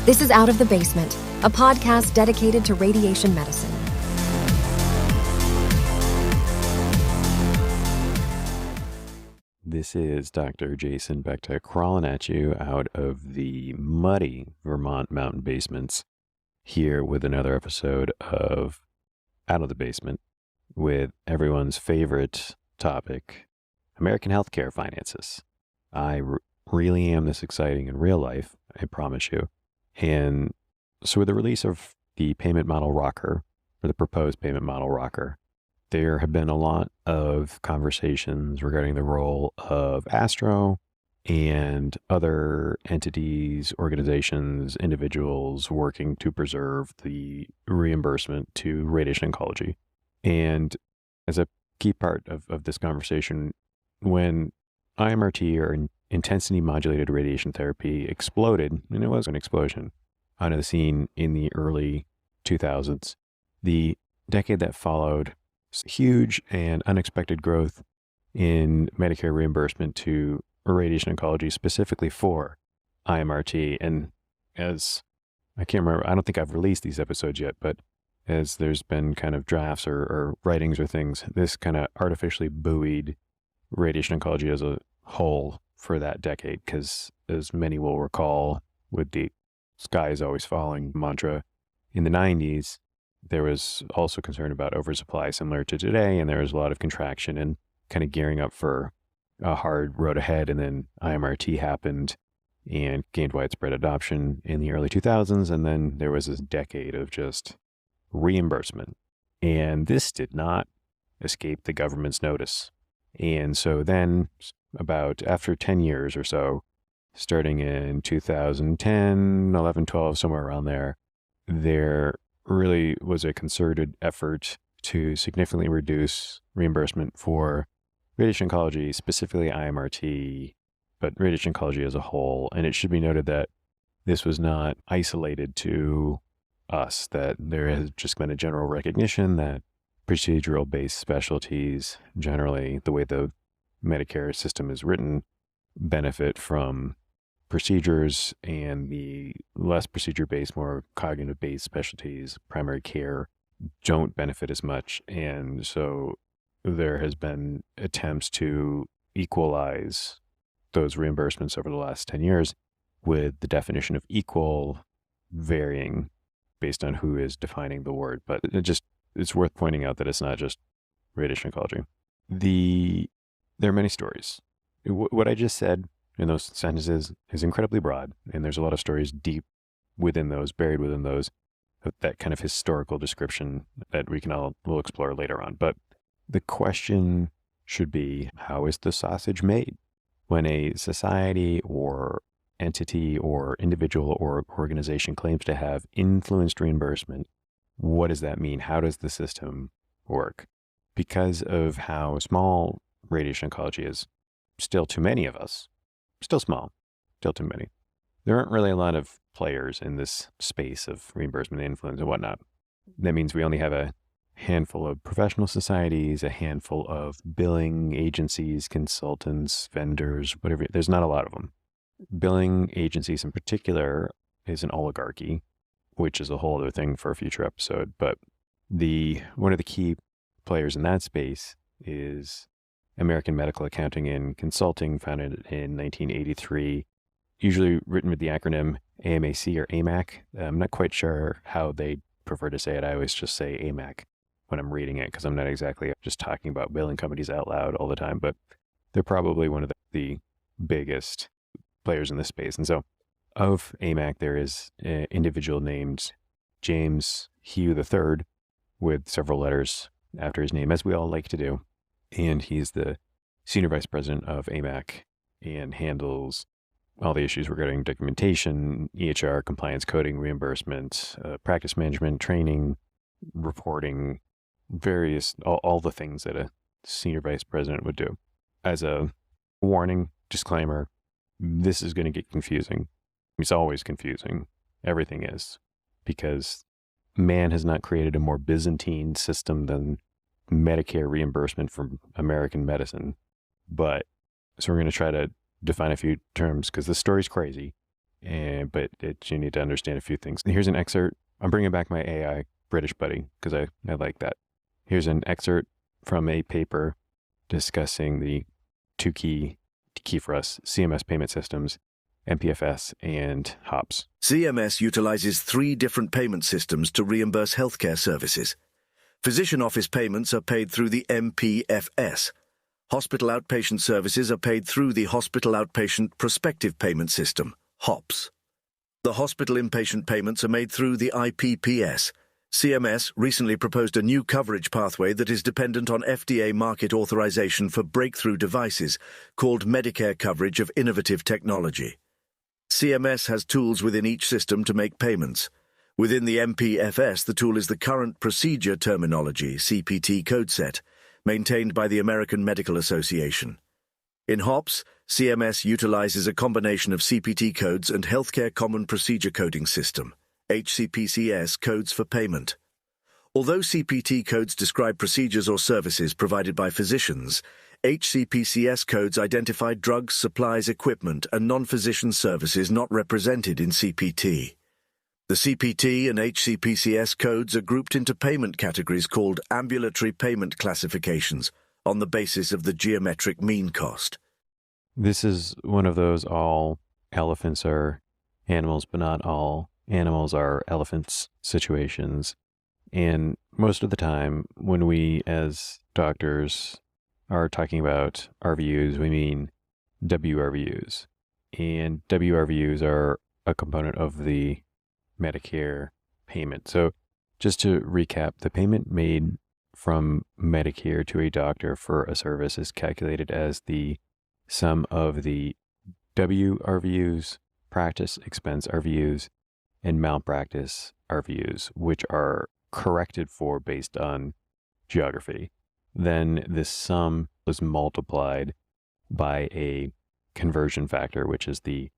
This is Out of the Basement, a podcast dedicated to radiation medicine. This is Dr. Jason Beckta crawling at you out of the muddy Vermont mountain basements, here with another episode of Out of the Basement with everyone's favorite topic, American healthcare finances. I really am this exciting in real life, I promise you. And so with the release of the payment model rocker, or the proposed payment model rocker, there have been a lot of conversations regarding the role of Astro and other entities, organizations, individuals working to preserve the reimbursement to radiation oncology. And as a key part of this conversation, when IMRT, or intensity modulated radiation therapy, exploded, and it was an explosion onto the scene in the early 2000s, the decade that followed, huge and unexpected growth in Medicare reimbursement to radiation oncology, specifically for IMRT. And as I can't remember, I don't think I've released these episodes yet, but as there's been kind of drafts or writings or things, this kind of artificially buoyed radiation oncology as a whole for that decade, because as many will recall, with the sky is always falling mantra in the 90s, there was also concern about oversupply similar to today, and there was a lot of contraction and kind of gearing up for a hard road ahead. And then IMRT happened and gained widespread adoption in the early 2000s, and then there was this decade of just reimbursement. And this did not escape the government's notice. And so then, about after 10 years or so, starting in 2010, 11, 12, somewhere around there, there really was a concerted effort to significantly reduce reimbursement for radiation oncology, specifically IMRT, but radiation oncology as a whole. And it should be noted that this was not isolated to us, that there has just been a general recognition that procedural-based specialties, generally the way the Medicare system is written, benefit from procedures, and the less procedure-based, more cognitive-based specialties, primary care, don't benefit as much. And so there has been attempts to equalize those reimbursements over the last 10 years, with the definition of equal varying based on who is defining the word. But it's worth pointing out that it's not just radiation oncology. There are many stories. What I just said in those sentences is incredibly broad, and there's a lot of stories deep within those, buried within those, that kind of historical description that we'll explore later on. But the question should be, how is the sausage made? When a society or entity or individual or organization claims to have influenced reimbursement, what does that mean? How does the system work? Because of how small radiation oncology is, still too many of us, still small, still too many. There aren't really a lot of players in this space of reimbursement influence and whatnot. That means we only have a handful of professional societies, a handful of billing agencies, consultants, vendors, whatever. There's not a lot of them. Billing agencies in particular is an oligarchy, which is a whole other thing for a future episode. But one of the key players in that space is American Medical Accounting and Consulting, founded in 1983, usually written with the acronym AMAC or AMAC. I'm not quite sure how they prefer to say it. I always just say AMAC when I'm reading it, because I'm not exactly just talking about billing companies out loud all the time, but they're probably one of the biggest players in this space. And so of AMAC, there is an individual named James Hugh III, with several letters after his name, as we all like to do. And he's the senior vice president of AMAC and handles all the issues regarding documentation, EHR, compliance, coding, reimbursement, practice management, training, reporting, all the things that a senior vice president would do. As a warning, disclaimer, this is going to get confusing. It's always confusing. Everything is, because man has not created a more Byzantine system than Medicare reimbursement for American medicine. So we're going to try to define a few terms, because the story's crazy, but you need to understand a few things. Here's an excerpt. I'm bringing back my AI British buddy because I like that. Here's an excerpt from a paper discussing the key for us, CMS payment systems, MPFS, and HOPS. CMS utilizes 3 different payment systems to reimburse healthcare services. Physician office payments are paid through the MPFS. Hospital outpatient services are paid through the Hospital Outpatient Prospective Payment System, HOPS. The hospital inpatient payments are made through the IPPS. CMS recently proposed a new coverage pathway that is dependent on FDA market authorization for breakthrough devices called Medicare coverage of innovative technology. CMS has tools within each system to make payments. Within the MPFS, the tool is the Current Procedure Terminology, CPT code set, maintained by the American Medical Association. In HOPS, CMS utilizes a combination of CPT codes and Healthcare Common Procedure Coding System, HCPCS codes for payment. Although CPT codes describe procedures or services provided by physicians, HCPCS codes identify drugs, supplies, equipment, and non-physician services not represented in CPT. The CPT and HCPCS codes are grouped into payment categories called ambulatory payment classifications on the basis of the geometric mean cost. This is one of those all elephants are animals, but not all animals are elephants situations. And most of the time, when we as doctors are talking about RVUs, we mean WRVUs. And WRVUs are a component of the Medicare payment. So just to recap, the payment made from Medicare to a doctor for a service is calculated as the sum of the WRVUs, practice expense RVUs, and malpractice RVUs, which are corrected for based on geography. Then this sum is multiplied by a conversion factor, which is the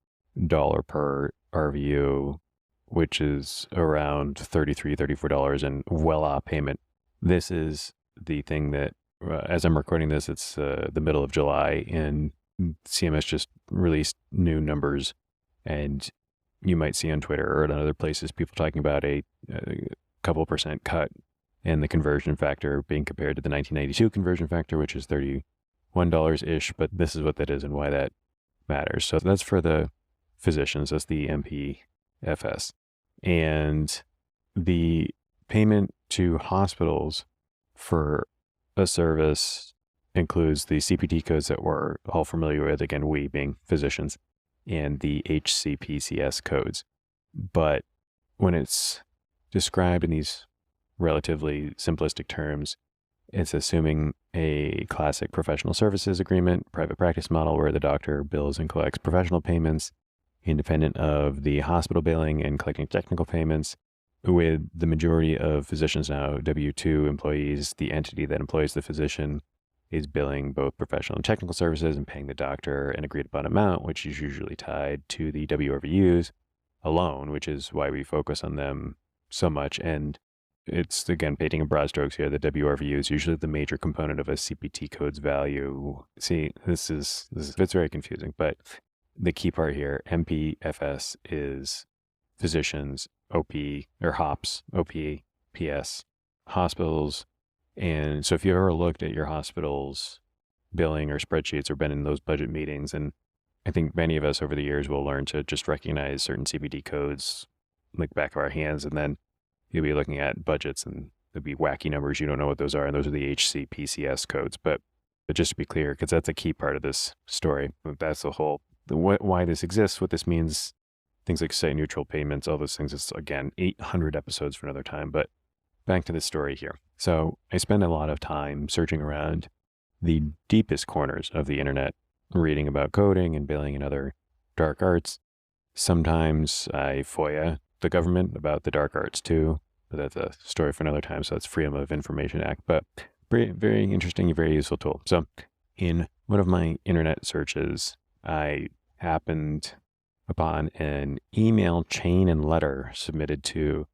dollar per RVU, which is around $33, $34 and well-off payment. This is the thing that, as I'm recording this, it's the middle of July, and CMS just released new numbers, and you might see on Twitter or in other places people talking about a couple percent cut and the conversion factor being compared to the 1992 conversion factor, which is $31-ish, but this is what that is and why that matters. So that's for the physicians, that's the MPFS. And the payment to hospitals for a service includes the CPT codes that we're all familiar with, again, we being physicians, and the HCPCS codes. But when it's described in these relatively simplistic terms, it's assuming a classic professional services agreement, private practice model where the doctor bills and collects professional payments, independent of the hospital billing and collecting technical payments. With the majority of physicians now W-2 employees, the entity that employs the physician is billing both professional and technical services and paying the doctor an agreed upon amount, which is usually tied to the WRVUs alone, which is why we focus on them so much. And it's, again, painting in broad strokes here, the WRVU is usually the major component of a CPT code's value. See, it's very confusing, but the key part here, MPFS, is physicians, OP, or HOPS, OP, PS, hospitals. And so if you ever looked at your hospital's billing or spreadsheets or been in those budget meetings, and I think many of us over the years will learn to just recognize certain CPT codes like back of our hands, and then you'll be looking at budgets and there'll be wacky numbers. You don't know what those are. And those are the HCPCS codes. But just to be clear, because that's a key part of this story, that's the whole, why this exists, what this means, things like site neutral payments, all those things. It's, again, 800 episodes for another time. But back to this story here. So I spend a lot of time searching around the deepest corners of the internet, reading about coding and billing and other dark arts. Sometimes I FOIA the government about the dark arts too, but that's a story for another time. So that's Freedom of Information Act, but very, very interesting, very useful tool. So in one of my internet searches, I happened upon an email chain and letter submitted to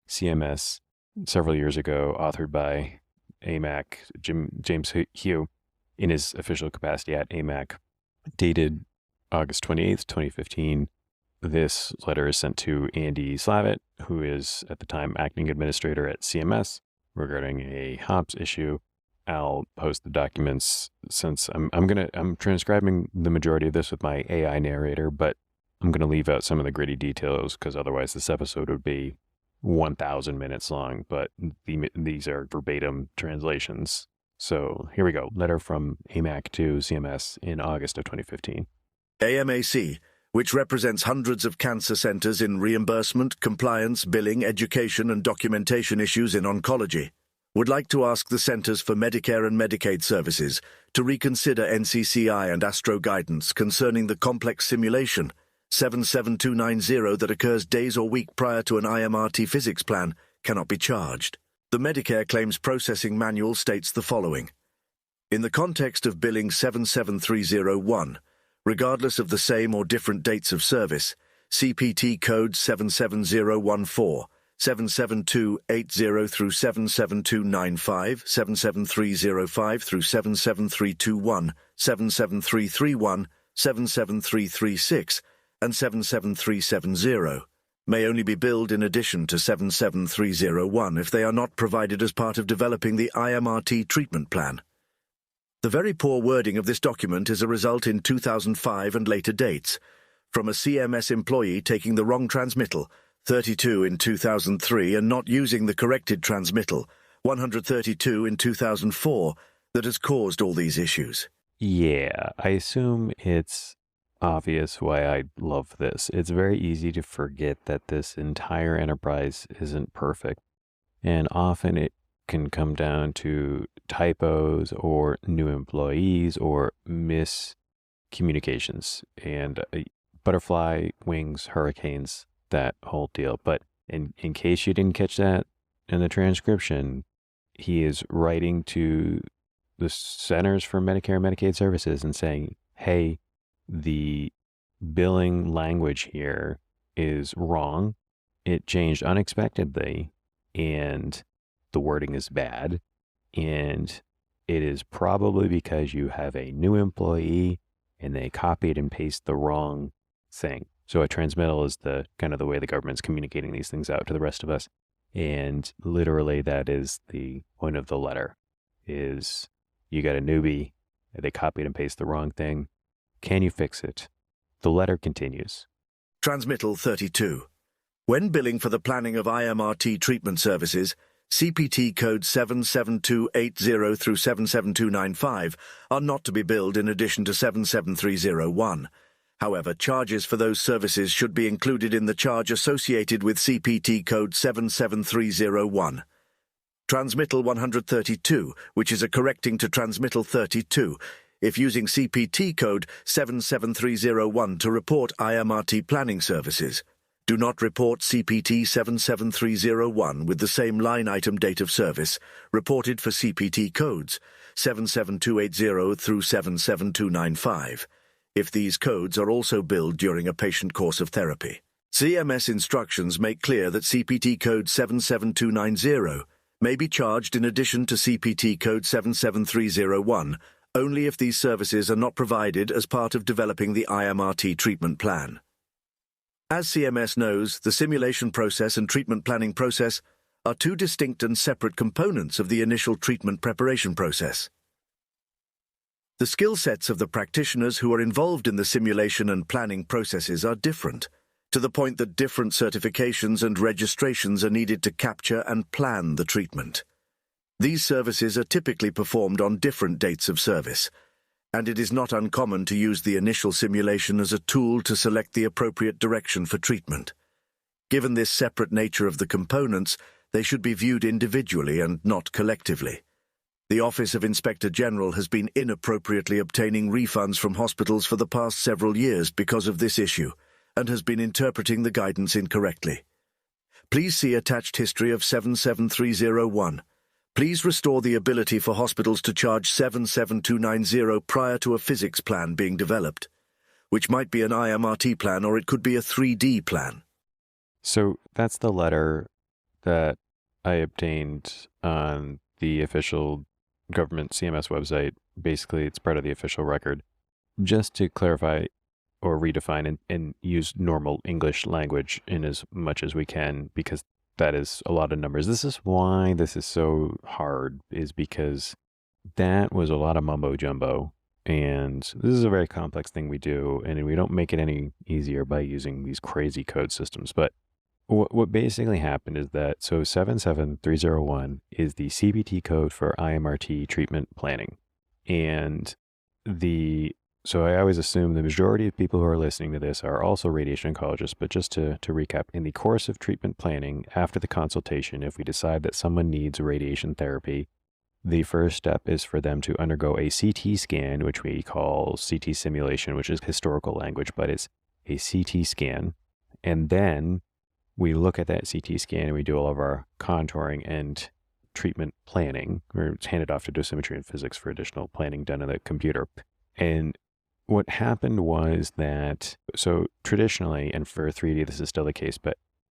CMS several years ago, authored by AMAC, James Hugh, in his official capacity at AMAC, dated August 28th, 2015. This letter is sent to Andy Slavitt, who is at the time acting administrator at CMS, regarding a HOPS issue. I'll post the documents since I'm transcribing the majority of this with my AI narrator, but I'm gonna leave out some of the gritty details because otherwise this episode would be 1,000 minutes long. But these are verbatim translations. So here we go. Letter from AMAC to CMS in August of 2015. AMAC, which represents hundreds of cancer centers in reimbursement, compliance, billing, education, and documentation issues in oncology, would like to ask the Centers for Medicare and Medicaid Services to reconsider NCCI and ASTRO guidance concerning the complex simulation 77290 that occurs days or week prior to an IMRT physics plan cannot be charged. The Medicare Claims Processing Manual states the following. In the context of billing 77301, regardless of the same or different dates of service, CPT code 77014, 77280 through 77295, 77305 through 77321, 77331, 77336, and 77370 may only be billed in addition to 77301 if they are not provided as part of developing the IMRT treatment plan. The very poor wording of this document is a result in 2005 and later dates, from a CMS employee taking the wrong transmittal, 32 in 2003, and not using the corrected transmittal, 132 in 2004, that has caused all these issues. Yeah, I assume it's obvious why I love this. It's very easy to forget that this entire enterprise isn't perfect, and often it can come down to typos or new employees or miscommunications and butterfly wings, hurricanes, that whole deal. But in case you didn't catch that in the transcription, he is writing to the Centers for Medicare and Medicaid Services and saying, hey, the billing language here is wrong. It changed unexpectedly, and the wording is bad, and it is probably because you have a new employee and they copied and pasted the wrong thing. So a transmittal is the kind of the way the government's communicating these things out to the rest of us. And literally that is the point of the letter, is you got a newbie, they copied and pasted the wrong thing. Can you fix it? The letter continues. Transmittal 32. When billing for the planning of IMRT treatment services, CPT code 77280 through 77295 are not to be billed in addition to 77301. However, charges for those services should be included in the charge associated with CPT code 77301. Transmittal 132, which is a correcting to transmittal 32, if using CPT code 77301 to report IMRT planning services. Do not report CPT 77301 with the same line item date of service reported for CPT codes 77280 through 77295, if these codes are also billed during a patient course of therapy. CMS instructions make clear that CPT code 77290 may be charged in addition to CPT code 77301 only if these services are not provided as part of developing the IMRT treatment plan. As CMS knows, the simulation process and treatment planning process are two distinct and separate components of the initial treatment preparation process. The skill sets of the practitioners who are involved in the simulation and planning processes are different, to the point that different certifications and registrations are needed to capture and plan the treatment. These services are typically performed on different dates of service, and it is not uncommon to use the initial simulation as a tool to select the appropriate direction for treatment. Given this separate nature of the components, they should be viewed individually and not collectively. The Office of Inspector General has been inappropriately obtaining refunds from hospitals for the past several years because of this issue, and has been interpreting the guidance incorrectly. Please see attached history of 77301. Please restore the ability for hospitals to charge 77290 prior to a physics plan being developed, which might be an IMRT plan or it could be a 3D plan. So that's the letter that I obtained on the official government CMS website. Basically, it's part of the official record. Just to clarify, or redefine and use normal English language in as much as we can, because that is a lot of numbers. This is why this is so hard, is because that was a lot of mumbo jumbo. And this is a very complex thing we do, and we don't make it any easier by using these crazy code systems. But what basically happened is that, so 77301 is the CPT code for IMRT treatment planning. And so I always assume the majority of people who are listening to this are also radiation oncologists, but just to recap, in the course of treatment planning, after the consultation, if we decide that someone needs radiation therapy, the first step is for them to undergo a CT scan, which we call CT simulation, which is historical language, but it's a CT scan. And then we look at that CT scan and we do all of our contouring and treatment planning, or it's handed off to dosimetry and physics for additional planning done on the computer. And what happened was that, so traditionally, and for 3D this is still the case, but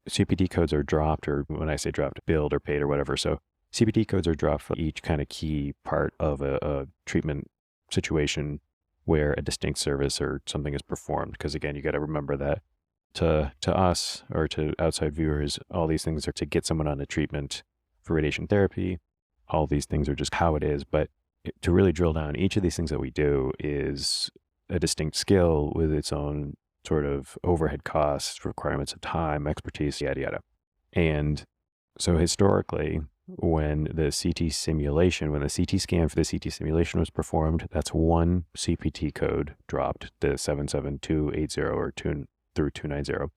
CPT codes are dropped, or when I say dropped, billed or paid or whatever. So CPT codes are dropped for each kind of key part of a treatment situation where a distinct service or something is performed. Because again, you got to remember that to us or to outside viewers, all these things are to get someone on a treatment for radiation therapy. All these things are just how it is. But to really drill down, each of these things that we do is a distinct skill with its own sort of overhead costs, requirements of time, expertise, yada, yada. And so historically, when the CT scan for the CT simulation was performed, that's one CPT code dropped, the 77280 or 2 through 290.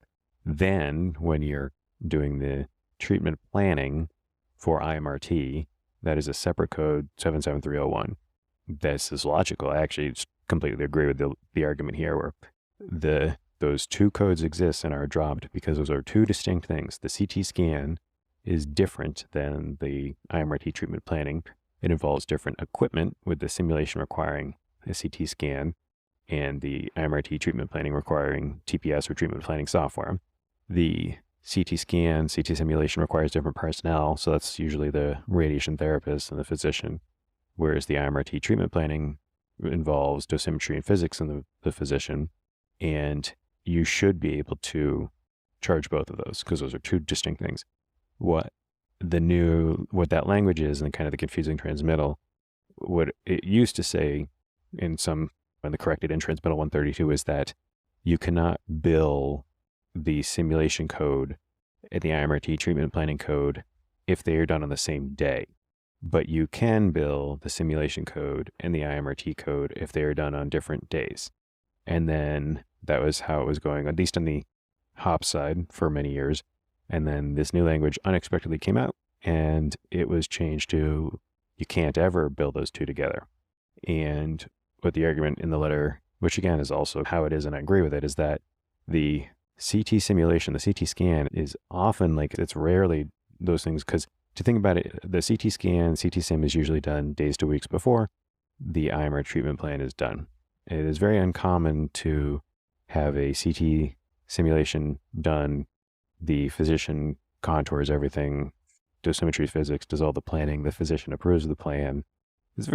Then when you're doing the treatment planning for IMRT, that is a separate code, 77301. This is logical. I actually completely agree with the argument here, where those two codes exist and are dropped because those are two distinct things. The CT scan is different than the IMRT treatment planning. It involves different equipment, with the simulation requiring a CT scan and the IMRT treatment planning requiring TPS or treatment planning software. The CT scan, CT simulation requires different personnel, so that's usually the radiation therapist and the physician, whereas the IMRT treatment planning involves dosimetry and physics and the physician, and you should be able to charge both of those because those are two distinct things. What that language is, and kind of the confusing transmittal, what it used to say in the corrected in transmittal 132 is that you cannot bill the simulation code and the IMRT treatment planning code if they are done on the same day. But you can bill the simulation code and the IMRT code if they are done on different days. And then that was how it was going, at least on the HOP side, for many years. And then this new language unexpectedly came out, and it was changed to you can't ever bill those two together. And what the argument in the letter, which again is also how it is, and I agree with it, is that the CT simulation, the CT scan, is often it's rarely those things, because to think about it, the CT scan, CT sim is usually done days to weeks before the IMR treatment plan is done. It is very uncommon to have a CT simulation done. The physician contours everything, dosimetry physics does all the planning, the physician approves of the plan. It's it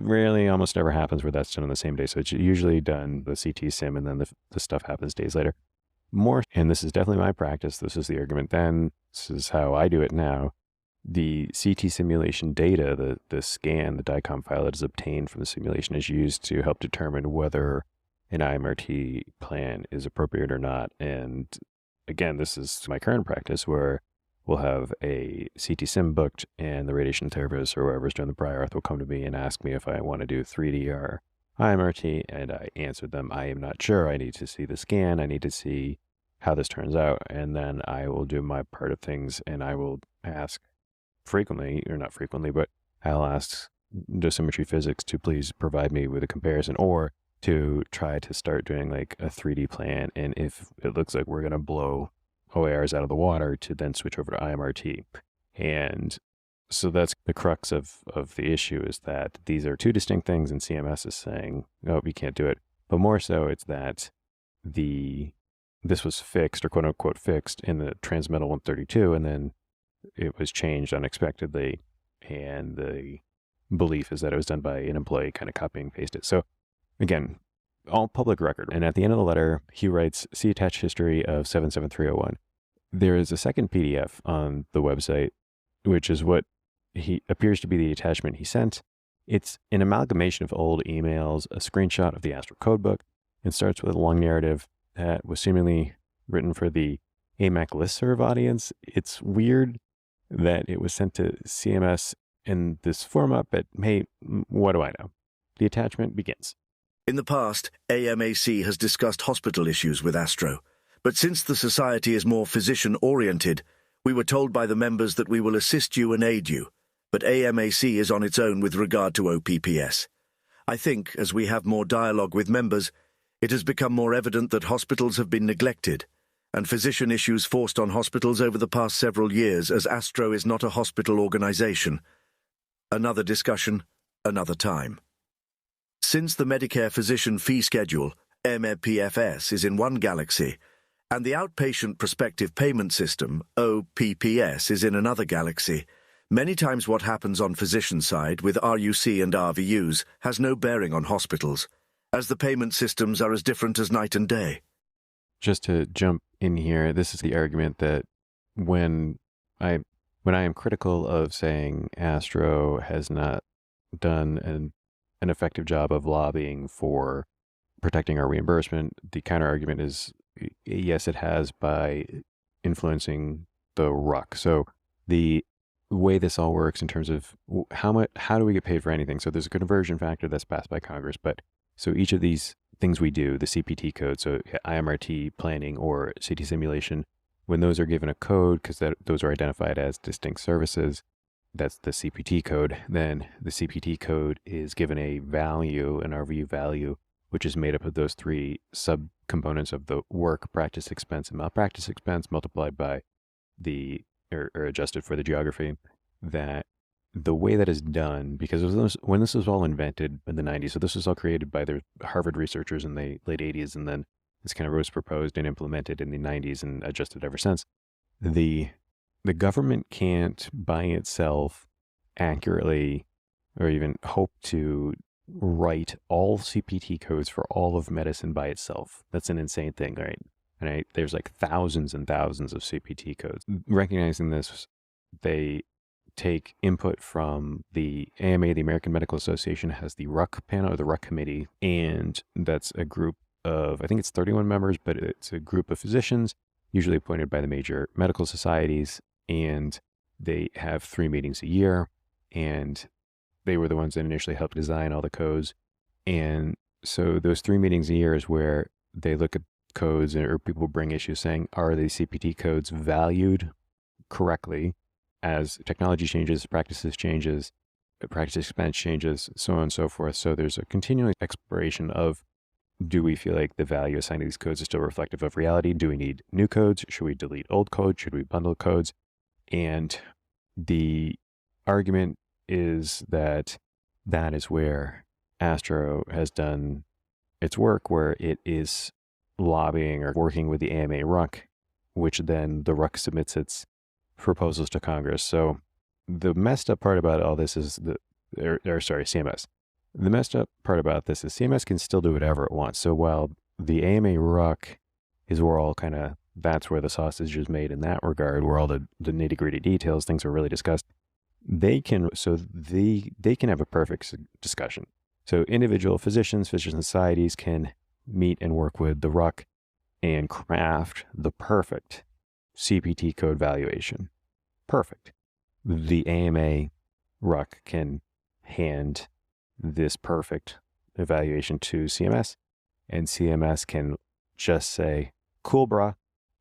rarely, almost never happens where that's done on the same day. So it's usually done the CT sim, and then the stuff happens days later. More, and this is definitely my practice, this is the argument then, this is how I do it now. The CT simulation data, the scan, the DICOM file that is obtained from the simulation, is used to help determine whether an IMRT plan is appropriate or not. And again, this is my current practice, where we'll have a CT sim booked, and the radiation therapist or whoever's doing the prior auth will come to me and ask me if I want to do 3D or IMRT, and I answered them, I am not sure. I need to see the scan. I need to see how this turns out. And then I will do my part of things, and I will ask frequently, or not frequently, but I'll ask dosimetry physics to please provide me with a comparison, or to try to start doing a 3D plan. And if it looks like we're going to blow OARs out of the water, to then switch over to IMRT. And so that's the crux of the issue, is that these are two distinct things, and CMS is saying, oh, we can't do it. But more so, it's that this was fixed, or quote unquote fixed, in the transmittal 132, and then it was changed unexpectedly. And the belief is that it was done by an employee kind of copying and paste it. So again, all public record. And at the end of the letter, he writes, see attached history of 77301. There is a second PDF on the website, which is what he appears to be the attachment he sent. It's an amalgamation of old emails, a screenshot of the Astro codebook, and starts with a long narrative that was seemingly written for the AMAC listserv audience. It's weird that it was sent to CMS in this format, but hey, what do I know? The attachment begins. In the past, AMAC has discussed hospital issues with Astro, but since the society is more physician-oriented, we were told by the members that we will assist you and aid you, but AMAC is on its own with regard to OPPS. I think, as we have more dialogue with members, it has become more evident that hospitals have been neglected, and physician issues forced on hospitals over the past several years, as Astro is not a hospital organization. Another discussion, another time. Since the Medicare physician fee schedule, MPFS, is in one galaxy, and the outpatient prospective payment system, OPPS, is in another galaxy, many times what happens on physician side with RUC and RVUs has no bearing on hospitals, as the payment systems are as different as night and day. Just to jump in here, this is the argument that when I am critical of saying Astro has not done an effective job of lobbying for protecting our reimbursement, the counter argument is yes, it has, by influencing the RUC. So the way this all works in terms of how do we get paid for anything? So there's a conversion factor that's passed by Congress, but so each of these things we do, the CPT code, so IMRT planning or CT simulation, when those are given a code, because those are identified as distinct services, that's the CPT code, then the CPT code is given a value, an RVU value, which is made up of those three subcomponents of the work, practice expense, and malpractice expense multiplied by or adjusted for the geography. That the way that is done, because when this was all invented in the 90s, so this was all created by the Harvard researchers in the late 80s, and then this kind of was proposed and implemented in the 90s and adjusted ever since. The government can't by itself accurately or even hope to write all CPT codes for all of medicine by itself. That's an insane thing, right? And there's like thousands and thousands of CPT codes. Recognizing this, they take input from the AMA, the American Medical Association, has the RUC panel or the RUC committee, and that's a group of, I think it's 31 members, but it's a group of physicians, usually appointed by the major medical societies, and they have 3 meetings a year, and they were the ones that initially helped design all the codes. And so those 3 meetings a year is where they look at codes, or people bring issues saying, are the CPT codes valued correctly as technology changes, practices changes, practice expense changes, so on and so forth. So there's a continuing exploration of, do we feel like the value assigned to these codes is still reflective of reality? Do we need new codes? Should we delete old codes? Should we bundle codes? And the argument is that that is where Astro has done its work, where it is lobbying or working with the AMA RUC, which then the RUC submits its proposals to Congress. So the messed up part about all this is CMS. The messed up part about this is CMS can still do whatever it wants. So while the AMA RUC is where all that's where the sausage is made in that regard, where all the nitty gritty details, things are really discussed, they can have a perfect discussion. So individual physician societies can meet and work with the RUC and craft the perfect CPT code valuation. Perfect. The AMA RUC can hand this perfect evaluation to CMS, and CMS can just say, cool, brah,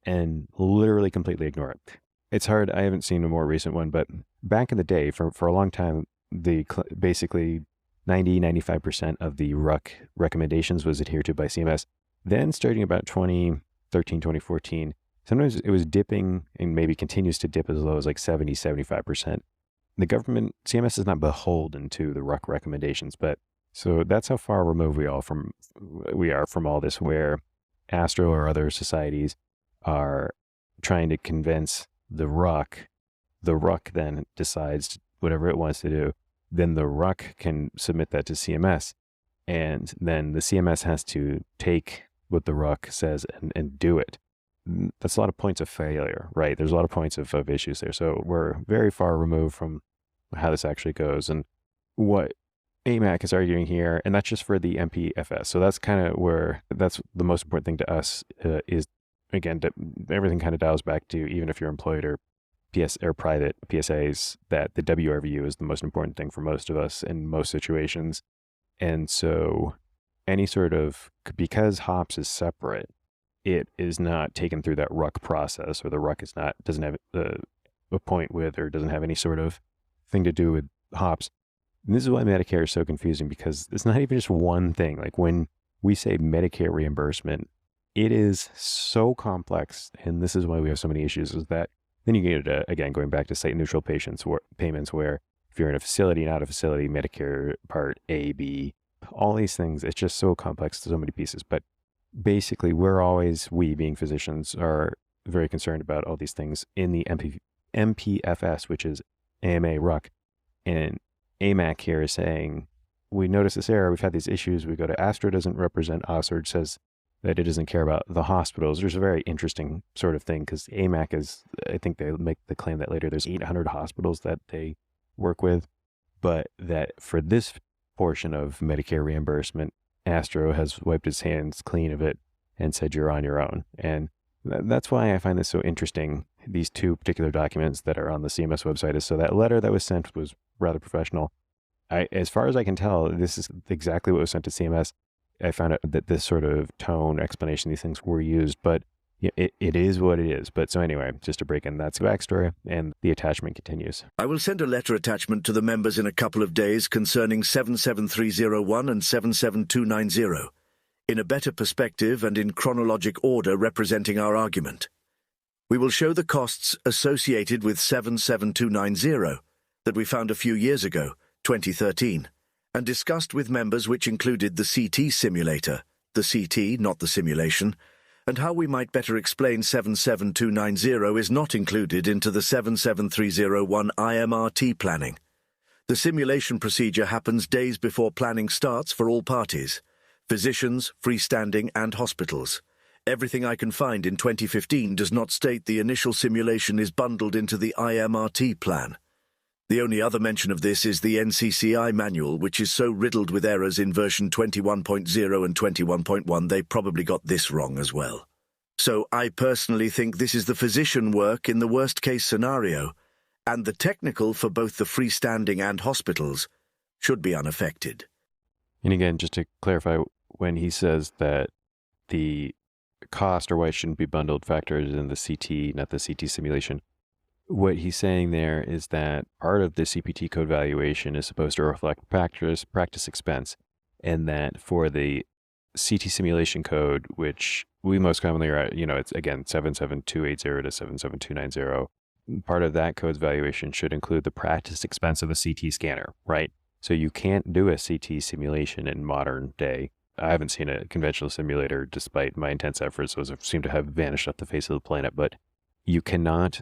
and literally completely ignore it. It's hard. I haven't seen a more recent one, but back in the day, for a long time, basically 90-95% of the RUC recommendations was adhered to by CMS. Then starting about 2013, 2014, sometimes it was dipping and maybe continues to dip as low as like 70-75%. The government, CMS is not beholden to the RUC recommendations, but so that's how far removed we are from all this, where Astro or other societies are trying to convince the RUC. The RUC then decides whatever it wants to do. Then the RUC can submit that to CMS, and then the CMS has to take what the RUC says and do it. That's a lot of points of failure, right? There's a lot of points of issues there. So we're very far removed from how this actually goes. And what AMAC is arguing here, and that's just for the MPFS. So that's kind of where, that's the most important thing to us, is, again, everything kind of dials back to, even if you're employed or private PSAs, that the WRVU is the most important thing for most of us in most situations. And so any sort of, because HOPS is separate, it is not taken through that RUC process, or the RUC is not, doesn't have a point with, or doesn't have any sort of thing to do with HOPS. And this is why Medicare is so confusing, because it's not even just one thing. Like when we say Medicare reimbursement, it is so complex, and this is why we have so many issues, is that then you get, again, going back to site neutral payments, where if you're in a facility, not a facility, Medicare Part A, B, all these things, it's just so complex to so many pieces. But basically, we being physicians are very concerned about all these things in the MPFS, which is AMA RUC. And AMAC here is saying, we notice this error, we've had these issues, we go to Astro, doesn't represent us, or says that it doesn't care about the hospitals. There's a very interesting sort of thing, because AMAC is, I think they make the claim that later there's 800 hospitals that they work with, but that for this portion of Medicare reimbursement, Astro has wiped his hands clean of it and said, you're on your own. And that's why I find this so interesting, these two particular documents that are on the CMS website. Is so that letter that was sent was rather professional. As far as I can tell, this is exactly what was sent to CMS. I found out that this sort of tone, explanation, these things were used, but it is what it is. But so anyway, just to break in, that's the backstory, and the attachment continues. I will send a letter attachment to the members in a couple of days concerning 77301 and 77290, in a better perspective and in chronologic order representing our argument. We will show the costs associated with 77290 that we found a few years ago, 2013, and discussed with members, which included the CT simulator, the CT, not the simulation, and how we might better explain 77290 is not included into the 77301 IMRT planning. The simulation procedure happens days before planning starts for all parties, physicians, freestanding, and hospitals. Everything I can find in 2015 does not state the initial simulation is bundled into the IMRT plan. The only other mention of this is the NCCI manual, which is so riddled with errors in version 21.0 and 21.1 they probably got this wrong as well. So I personally think this is the physician work in the worst-case scenario, and the technical for both the freestanding and hospitals should be unaffected. And again, just to clarify, when he says that the cost, or why it shouldn't be bundled, factors in the CT, not the CT simulation, what he's saying there is that part of the CPT code valuation is supposed to reflect practice expense, and that for the CT simulation code, which we most commonly are, it's again 77280 to 77290, part of that code's valuation should include the practice expense of a CT scanner, right? So you can't do a CT simulation in modern day. I haven't seen a conventional simulator, despite my intense efforts. Those seem to have vanished off the face of the planet, but you cannot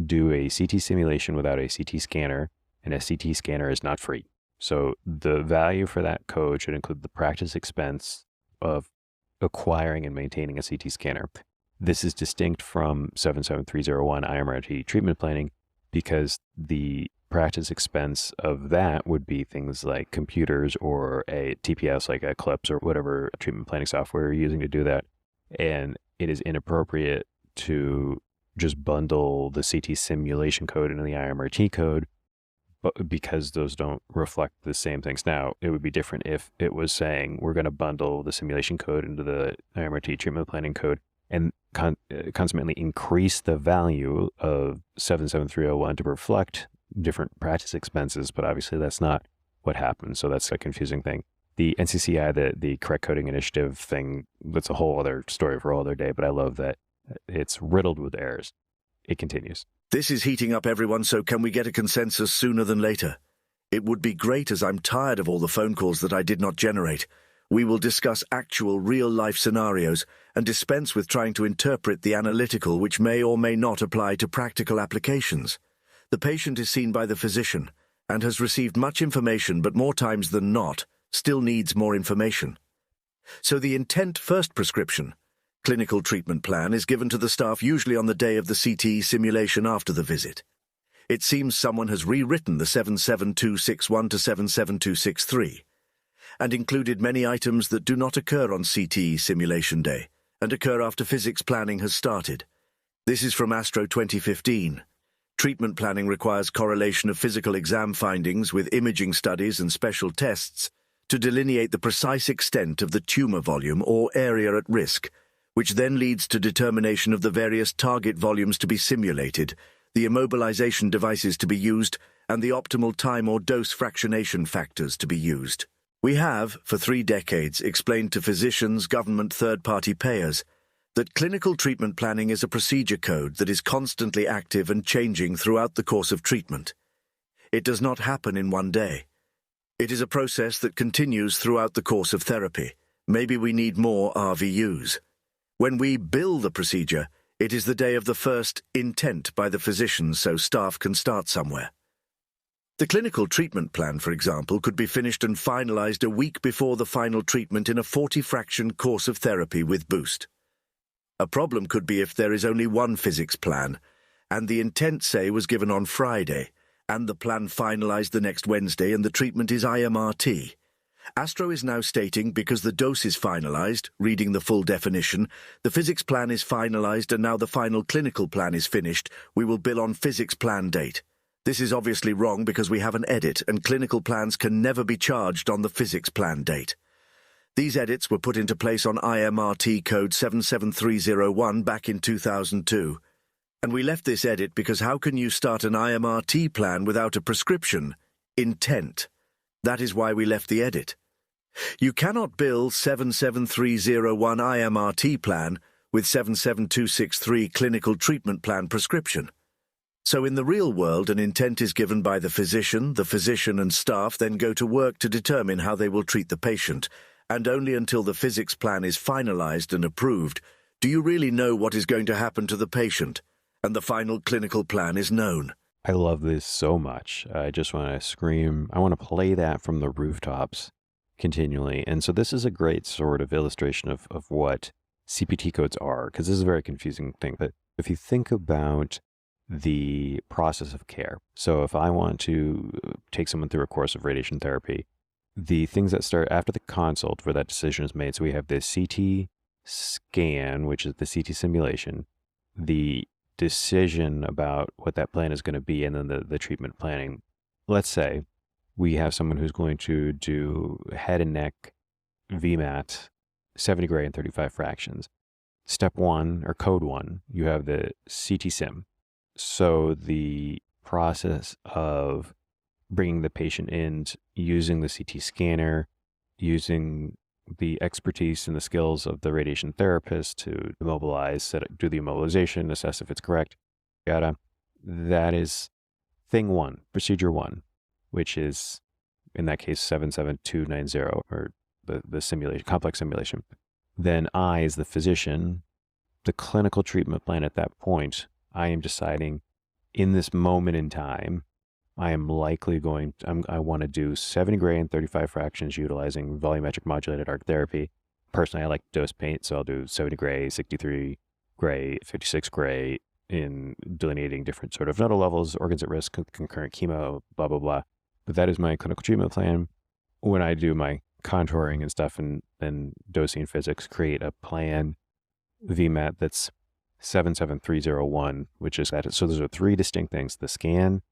do a CT simulation without a CT scanner, and a CT scanner is not free. So the value for that code should include the practice expense of acquiring and maintaining a CT scanner. This is distinct from 77301 IMRT Treatment Planning, because the practice expense of that would be things like computers or a TPS like Eclipse or whatever treatment planning software you're using to do that. And it is inappropriate to just bundle the CT simulation code into the IMRT code, but because those don't reflect the same things. Now, it would be different if it was saying we're going to bundle the simulation code into the IMRT treatment planning code and consequently increase the value of 77301 to reflect different practice expenses, but obviously that's not what happens. So that's a confusing thing. The NCCI, the correct coding initiative thing, that's a whole other story for a whole other day, but I love that it's riddled with errors. It continues. This is heating up, everyone, so can we get a consensus sooner than later? It would be great, as I'm tired of all the phone calls that I did not generate. We will discuss actual real-life scenarios and dispense with trying to interpret the analytical, which may or may not apply to practical applications. The patient is seen by the physician and has received much information, but more times than not, still needs more information. So the intent-first prescription, clinical treatment plan, is given to the staff usually on the day of the CT simulation after the visit. It seems someone has rewritten the 77261 to 77263 and included many items that do not occur on CT simulation day and occur after physics planning has started. This is from Astro 2015. Treatment planning requires correlation of physical exam findings with imaging studies and special tests to delineate the precise extent of the tumor volume or area at risk, which then leads to determination of the various target volumes to be simulated, the immobilization devices to be used, and the optimal time or dose fractionation factors to be used. We have, for 3 decades, explained to physicians, government, third-party payers that clinical treatment planning is a procedure code that is constantly active and changing throughout the course of treatment. It does not happen in one day. It is a process that continues throughout the course of therapy. Maybe we need more RVUs. When we bill the procedure, it is the day of the first intent by the physician so staff can start somewhere. The clinical treatment plan, for example, could be finished and finalized a week before the final treatment in a 40-fraction course of therapy with Boost. A problem could be if there is only one physics plan, and the intent, say, was given on Friday, and the plan finalized the next Wednesday, and the treatment is IMRT. Astro is now stating because the dose is finalized, reading the full definition, the physics plan is finalized, and now the final clinical plan is finished, we will bill on physics plan date. This is obviously wrong because we have an edit, and clinical plans can never be charged on the physics plan date. These edits were put into place on IMRT code 77301 back in 2002. And we left this edit because how can you start an IMRT plan without a prescription? Intent. That is why we left the edit. You cannot bill 77301 IMRT plan with 77263 clinical treatment plan prescription. So in the real world, an intent is given by the physician and staff then go to work to determine how they will treat the patient, and only until the physics plan is finalized and approved do you really know what is going to happen to the patient, and the final clinical plan is known. I love this so much. I just want to scream. I want to play that from the rooftops continually. And so this is a great sort of illustration of what CPT codes are, because this is a very confusing thing. But if you think about the process of care, so if I want to take someone through a course of radiation therapy, the things that start after the consult where that decision is made. So we have the CT scan, which is the CT simulation, the decision about what that plan is going to be, and then the treatment planning. Let's say we have someone who's going to do head and neck VMAT, 70 gray and 35 fractions. Step 1, or code 1, you have the CT sim. So the process of bringing the patient in, using the CT scanner, using the expertise and the skills of the radiation therapist to immobilize, do the immobilization, assess if it's correct, that is thing 1, procedure 1, which is, in that case, 77290, or the simulation, complex simulation. Then I, as the physician, the clinical treatment plan at that point, I am deciding in this moment in time, I am likely I want to do 70 gray and 35 fractions utilizing volumetric modulated arc therapy. Personally, I like dose paint, so I'll do 70 gray, 63 gray, 56 gray in delineating different sort of nodal levels, organs at risk, concurrent chemo, blah, blah, blah. But that is my clinical treatment plan. When I do my contouring and stuff and dosing physics, create a plan VMAT that's 77301, which is that. So those are 3 distinct things: the scan,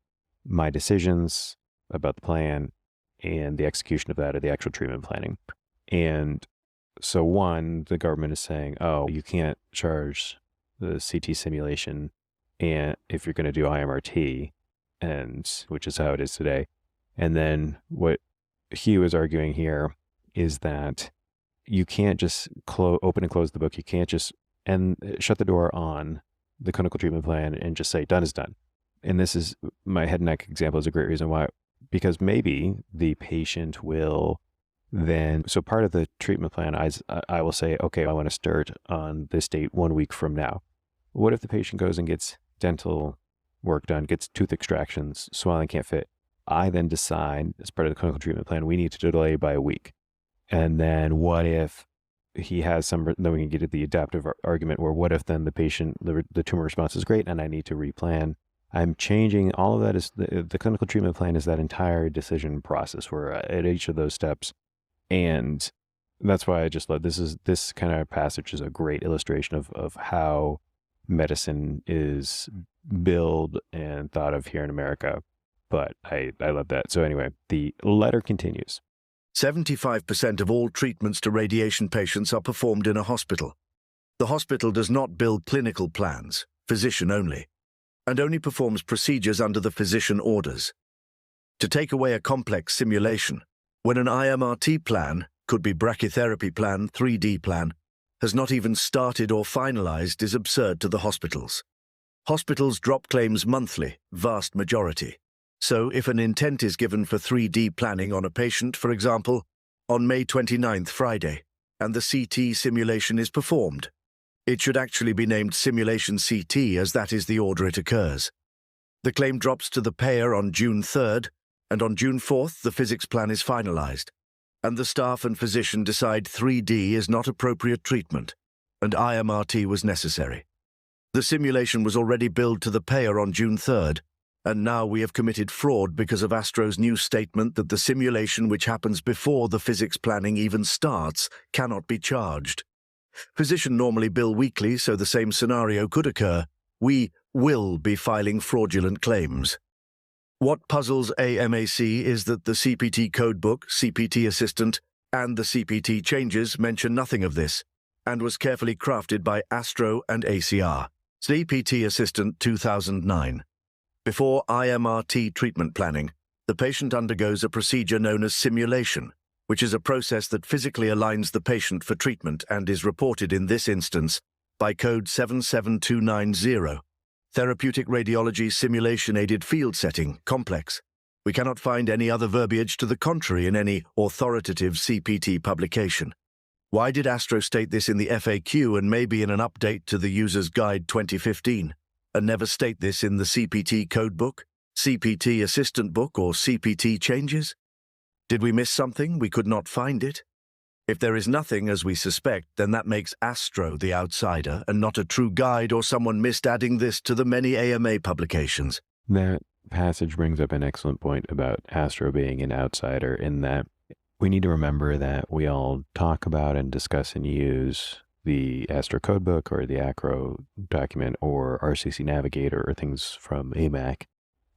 my decisions about the plan, and the execution of that, or the actual treatment planning. And so 1, the government is saying, oh, you can't charge the CT simulation and if you're going to do IMRT, and which is how it is today. And then what Hugh is arguing here is that you can't just open and close the book. You can't just shut the door on the clinical treatment plan and just say done is done. And this is, my head and neck example is a great reason why, because maybe the patient will then, so part of the treatment plan, I will say, okay, I want to start on this date 1 week from now. What if the patient goes and gets dental work done, gets tooth extractions, swelling can't fit? I then decide, as part of the clinical treatment plan, we need to delay by a week. And then what if he has then we can get at the adaptive argument where what if then the patient, the tumor response is great and I need to replan. I'm changing all of that. Is the clinical treatment plan is that entire decision process where at each of those steps. And that's why I just love this kind of passage is a great illustration of how medicine is billed and thought of here in America. But I love that. So anyway, the letter continues. 75% of all treatments to radiation patients are performed in a hospital. The hospital does not build clinical plans, physician only, and only performs procedures under the physician orders. To take away a complex simulation, when an IMRT plan, could be brachytherapy plan, 3D plan, has not even started or finalized is absurd to the hospitals. Hospitals drop claims monthly, vast majority. So if an intent is given for 3D planning on a patient, for example, on May 29th, Friday, and the CT simulation is performed, it should actually be named simulation CT as that is the order it occurs. The claim drops to the payer on June 3rd, and on June 4th the physics plan is finalized, and the staff and physician decide 3D is not appropriate treatment, and IMRT was necessary. The simulation was already billed to the payer on June 3rd, and now we have committed fraud because of Astro's new statement that the simulation which happens before the physics planning even starts cannot be charged. Physician normally bill weekly, so the same scenario could occur. We will be filing fraudulent claims. What puzzles AMAC is that the CPT codebook, CPT Assistant, and the CPT changes mention nothing of this, and was carefully crafted by Astro and ACR. CPT Assistant 2009. Before IMRT treatment planning, the patient undergoes a procedure known as simulation, which is a process that physically aligns the patient for treatment and is reported in this instance by code 77290. Therapeutic radiology simulation-aided field setting, complex. We cannot find any other verbiage to the contrary in any authoritative CPT publication. Why did Astro state this in the FAQ and maybe in an update to the User's Guide 2015? And never state this in the CPT codebook, CPT Assistant book, or CPT changes? Did we miss something? We could not find it? If there is nothing, as we suspect, then that makes Astro the outsider and not a true guide, or someone missed adding this to the many AMA publications. That passage brings up an excellent point about Astro being an outsider, in that we need to remember that we all talk about and discuss and use the Astro codebook or the ACRO document or RCC Navigator or things from AMAC,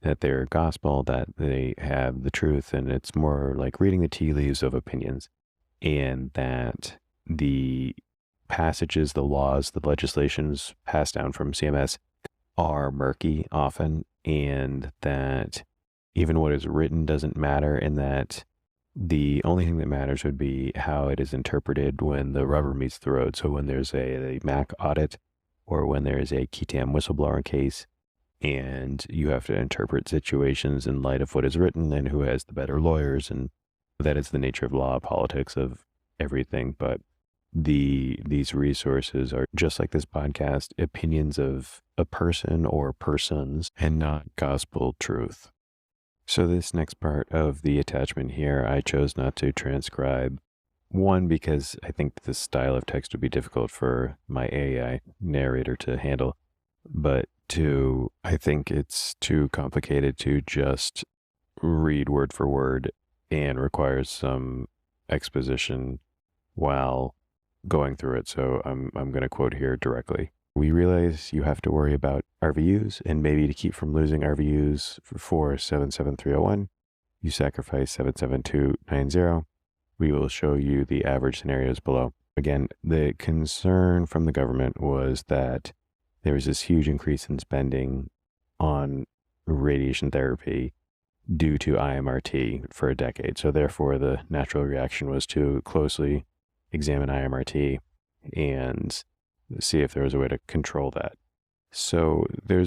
that they're gospel, that they have the truth, and it's more like reading the tea leaves of opinions, and that the passages, the laws, the legislations passed down from CMS are murky often, and that even what is written doesn't matter, and that the only thing that matters would be how it is interpreted when the rubber meets the road. So when there's a MAC audit or when there is a KETAM whistleblower case, and you have to interpret situations in light of what is written and who has the better lawyers, and that is the nature of law, politics, of everything. But these resources are, just like this podcast, opinions of a person or persons and not gospel truth. So this next part of the attachment here, I chose not to transcribe. One, because I think this style of text would be difficult for my AI narrator to handle. But two, I think it's too complicated to just read word for word and requires some exposition while going through it. So I'm going to quote here directly. We realize you have to worry about RVUs, and maybe to keep from losing RVUs for 77301, you sacrifice 77290. We will show you the average scenarios below. Again, the concern from the government was that there was this huge increase in spending on radiation therapy due to IMRT for a decade. So therefore, the natural reaction was to closely examine IMRT and see if there was a way to control that. So there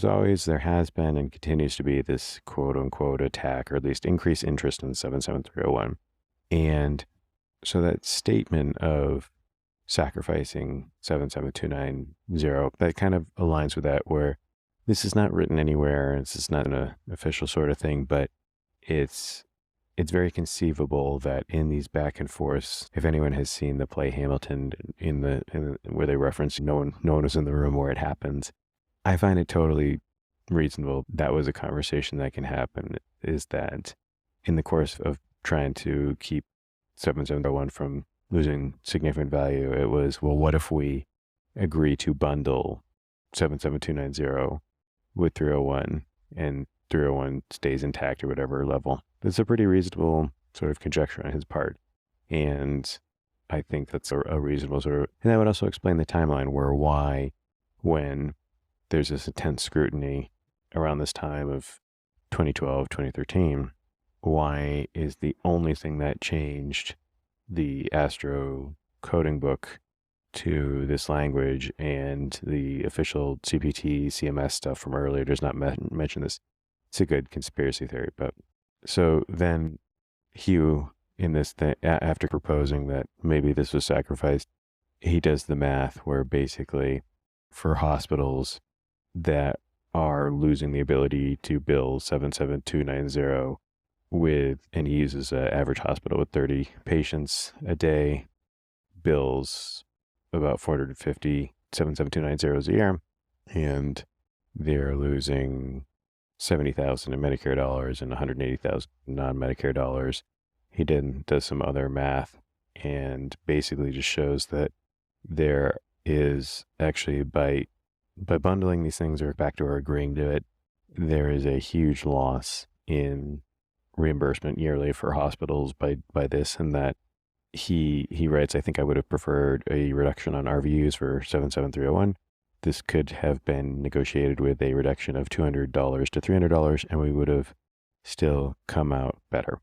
has been and continues to be this quote unquote attack, or at least increased interest in 77301. And so that statement of sacrificing 77290, that kind of aligns with that, where this is not written anywhere, this is not an official sort of thing, but it's very conceivable that in these back and forths, if anyone has seen the play Hamilton where they reference no one was in the room where it happens, I find it totally reasonable that was a conversation that can happen, is that in the course of trying to keep 7701 from losing significant value, it was, well, what if we agree to bundle 77290 with 301 and 301 stays intact or whatever level? That's a pretty reasonable sort of conjecture on his part. And I think that's a reasonable sort of, and that would also explain the timeline why, when there's this intense scrutiny around this time of 2012, 2013, why is the only thing that changed the Astro coding book to this language, and the official CPT, CMS stuff from earlier does not mention this? It's a good conspiracy theory. But so then Hugh, in this thing, after proposing that maybe this was sacrificed, he does the math where basically for hospitals that are losing the ability to bill 77290 and he uses an average hospital with 30 patients a day, bills about 450 77290s a year, and they're losing 70,000 in Medicare dollars and 180,000 non-Medicare dollars. He does some other math and basically just shows that there is actually, by bundling these things or back to our agreeing to it, there is a huge loss in reimbursement yearly for hospitals by this, and that he writes, I think I would have preferred a reduction on RVUs for 77301. This could have been negotiated with a reduction of $200 to $300, and we would have still come out better.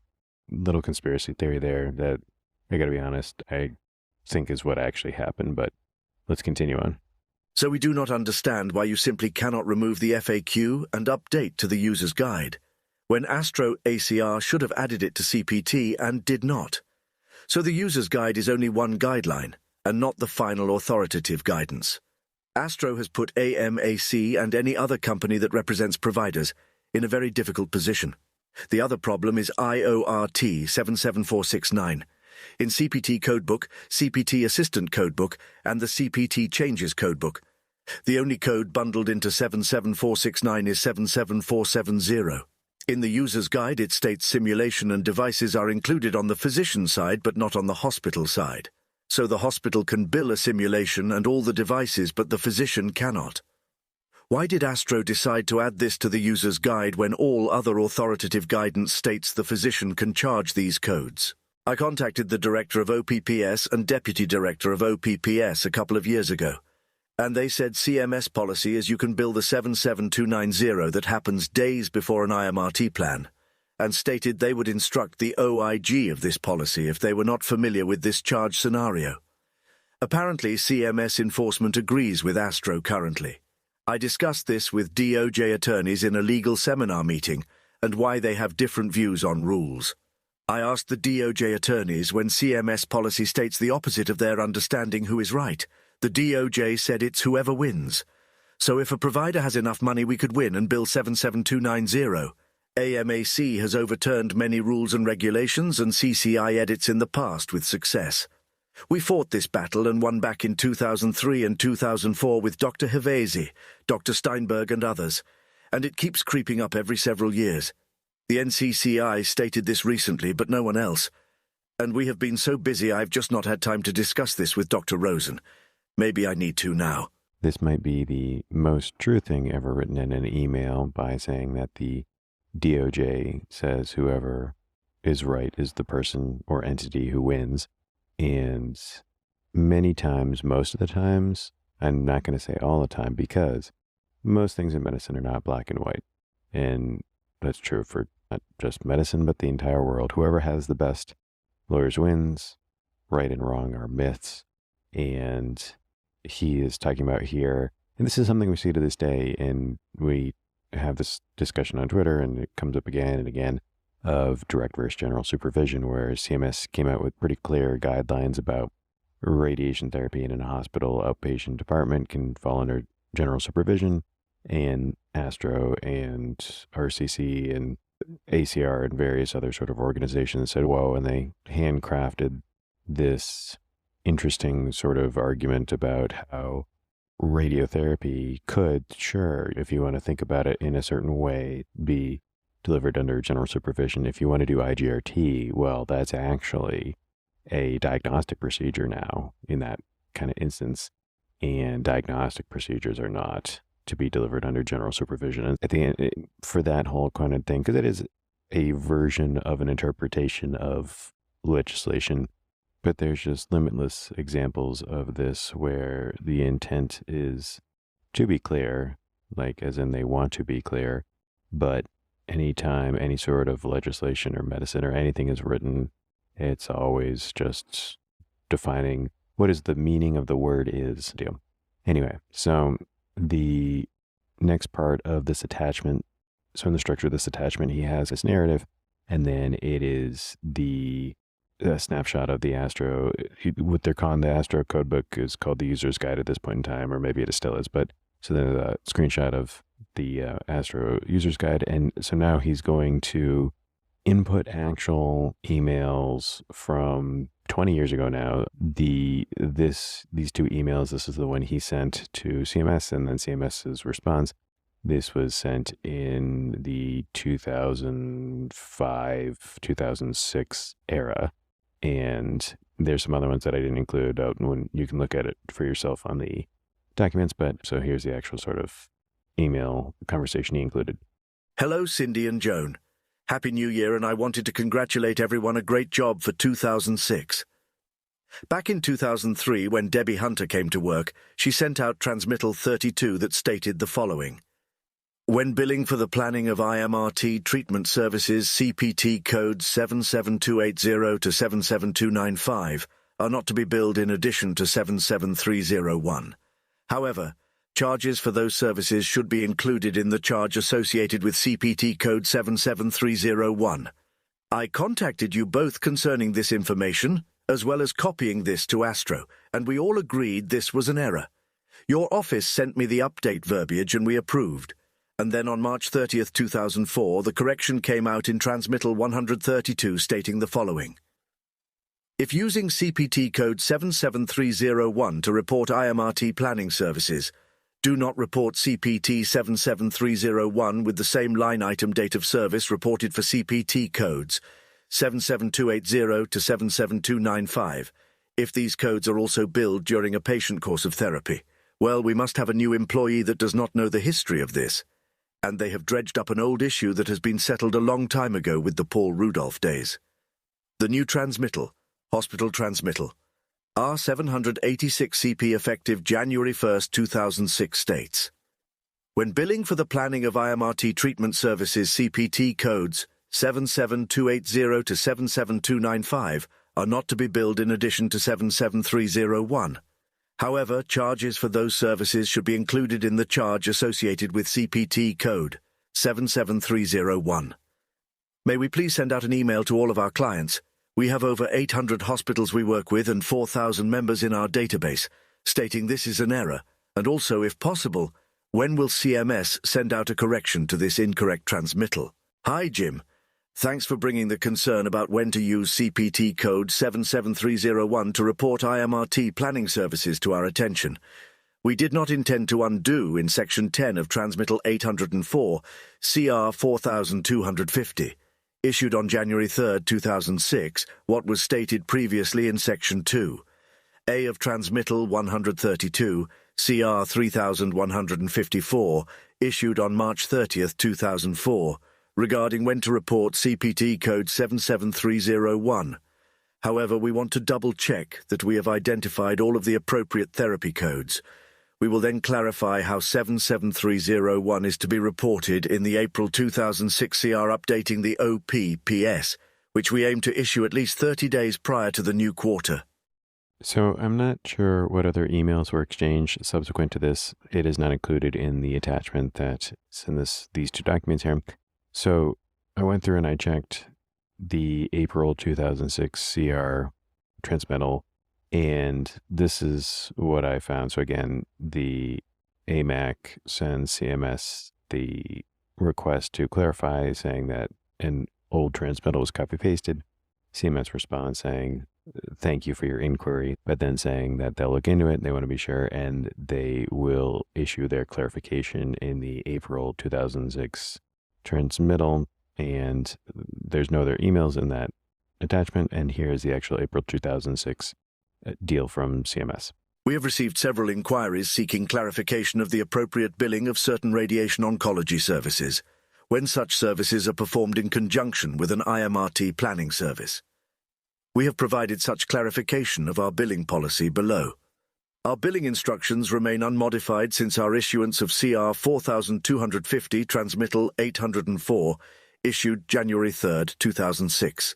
Little conspiracy theory there that, I gotta be honest, I think is what actually happened, but let's continue on. So we do not understand why you simply cannot remove the FAQ and update to the user's guide, when Astro ACR should have added it to CPT and did not. So the user's guide is only one guideline, and not the final authoritative guidance. Astro has put AMAC and any other company that represents providers in a very difficult position. The other problem is IORT 77469. In CPT Codebook, CPT Assistant Codebook, and the CPT Changes Codebook. The only code bundled into 77469 is 77470. In the user's guide, it states simulation and devices are included on the physician side but not on the hospital side. So the hospital can bill a simulation and all the devices, but the physician cannot. Why did Astro decide to add this to the user's guide when all other authoritative guidance states the physician can charge these codes? I contacted the director of OPPS and deputy director of OPPS a couple of years ago, and they said CMS policy is you can bill the 77290 that happens days before an IMRT plan, and stated they would instruct the OIG of this policy if they were not familiar with this charge scenario. Apparently, CMS enforcement agrees with Astro currently. I discussed this with DOJ attorneys in a legal seminar meeting and why they have different views on rules. I asked the DOJ attorneys when CMS policy states the opposite of their understanding who is right. The DOJ said it's whoever wins. So if a provider has enough money, we could win and bill 77290. AMAC has overturned many rules and regulations and CCI edits in the past with success. We fought this battle and won back in 2003 and 2004 with Dr. Havesi, Dr. Steinberg and others, and it keeps creeping up every several years. The NCCI stated this recently, but no one else. And we have been so busy I've just not had time to discuss this with Dr. Rosen. Maybe I need to now. This might be the most true thing ever written in an email, by saying that the DOJ says whoever is right is the person or entity who wins. And many times, most of the times, I'm not going to say all the time, because most things in medicine are not black and white. And that's true for not just medicine, but the entire world. Whoever has the best lawyers wins. Right and wrong are myths. And he is talking about here, and this is something we see to this day, and we have this discussion on Twitter, and it comes up again and again, of direct versus general supervision, where CMS came out with pretty clear guidelines about radiation therapy in a hospital outpatient department can fall under general supervision, and Astro and RCC and ACR and various other sort of organizations said, whoa, and they handcrafted this interesting sort of argument about how radiotherapy could, sure, if you want to think about it in a certain way, be delivered under general supervision. If you want to do IGRT, well, that's actually a diagnostic procedure now in that kind of instance, and diagnostic procedures are not to be delivered under general supervision. And at the end, for that whole kind of thing, because it is a version of an interpretation of legislation, but there's just limitless examples of this where the intent is to be clear, like as in they want to be clear, but anytime any sort of legislation or medicine or anything is written, it's always just defining what is the meaning of the word is. Anyway, so the next part of this attachment, so in the structure of this attachment, he has this narrative, and then it is the snapshot of the Astro. What they're calling the Astro codebook is called the user's guide at this point in time, or maybe it still is, but so then a screenshot of the Astro user's guide. And so now he's going to input actual emails from 20 years ago now. These two emails, this is the one he sent to CMS and then CMS's response. This was sent in the 2005, 2006 era. And there's some other ones that I didn't include when you can look at it for yourself on the documents. But so here's the actual sort of email conversation he included. Hello, Cindy and Joan. Happy New Year, and I wanted to congratulate everyone. A great job for 2006. Back in 2003, when Debbie Hunter came to work, she sent out transmittal 32 that stated the following. When billing for the planning of IMRT treatment services, CPT codes 77280 to 77295 are not to be billed in addition to 77301. However, charges for those services should be included in the charge associated with CPT code 77301. I contacted you both concerning this information, as well as copying this to Astro, and we all agreed this was an error. Your office sent me the update verbiage and we approved. And then on March 30th, 2004, the correction came out in transmittal 132 stating the following. If using CPT code 77301 to report IMRT planning services, do not report CPT 77301 with the same line item date of service reported for CPT codes 77280 to 77295. If these codes are also billed during a patient course of therapy, well, we must have a new employee that does not know the history of this. And they have dredged up an old issue that has been settled a long time ago with the Paul Rudolph days. The new transmittal, hospital transmittal, R786CP effective January 1, 2006 states, when billing for the planning of IMRT treatment services CPT codes 77280 to 77295 are not to be billed in addition to 77301. However, charges for those services should be included in the charge associated with CPT code 77301. May we please send out an email to all of our clients? We have over 800 hospitals we work with and 4,000 members in our database, stating this is an error, and also, if possible, when will CMS send out a correction to this incorrect transmittal? Hi, Jim. Thanks for bringing the concern about when to use CPT code 77301 to report IMRT planning services to our attention. We did not intend to undo in Section 10 of Transmittal 804, CR 4250, issued on January 3, 2006, what was stated previously in Section 2, A of Transmittal 132, CR 3154, issued on March 30, 2004, regarding when to report CPT code 77301. However, we want to double-check that we have identified all of the appropriate therapy codes. We will then clarify how 77301 is to be reported in the April 2006 CR updating the OPPS, which we aim to issue at least 30 days prior to the new quarter. So I'm not sure what other emails were exchanged subsequent to this. It is not included in the attachment that's in these two documents here. So I went through and I checked the April 2006 CR transmittal, and this is what I found. So again, the AMAC sends CMS the request to clarify, saying that an old transmittal was copy-pasted. CMS responds saying, thank you for your inquiry, but then saying that they'll look into it and they want to be sure, and they will issue their clarification in the April 2006 transmittal. And there's no other emails in that attachment. And here's the actual April 2006 deal from CMS. We have received several inquiries seeking clarification of the appropriate billing of certain radiation oncology services, when such services are performed in conjunction with an IMRT planning service. We have provided such clarification of our billing policy below. Our billing instructions remain unmodified since our issuance of CR 4250 Transmittal 804, issued January 3, 2006.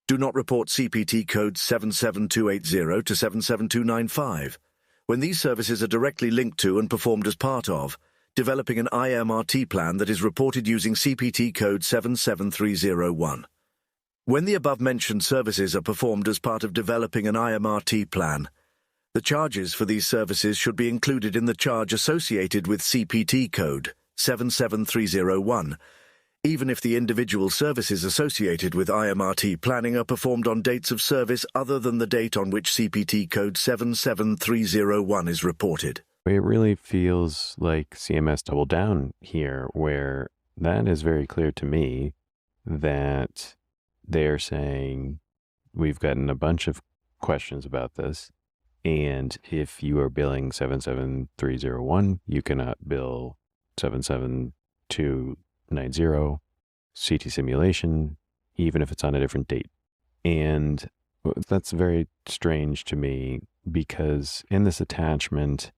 Do not report CPT code 77280 to 77295. When these services are directly linked to and performed as part of developing an IMRT plan that is reported using CPT code 77301. When the above-mentioned services are performed as part of developing an IMRT plan, the charges for these services should be included in the charge associated with CPT code 77301, even if the individual services associated with IMRT planning are performed on dates of service other than the date on which CPT code 77301 is reported. It really feels like CMS doubled down here, where that is very clear to me that they're saying we've gotten a bunch of questions about this, and if you are billing 77301, you cannot bill 77290 CT simulation, even if it's on a different date. And that's very strange to me, because in this attachment,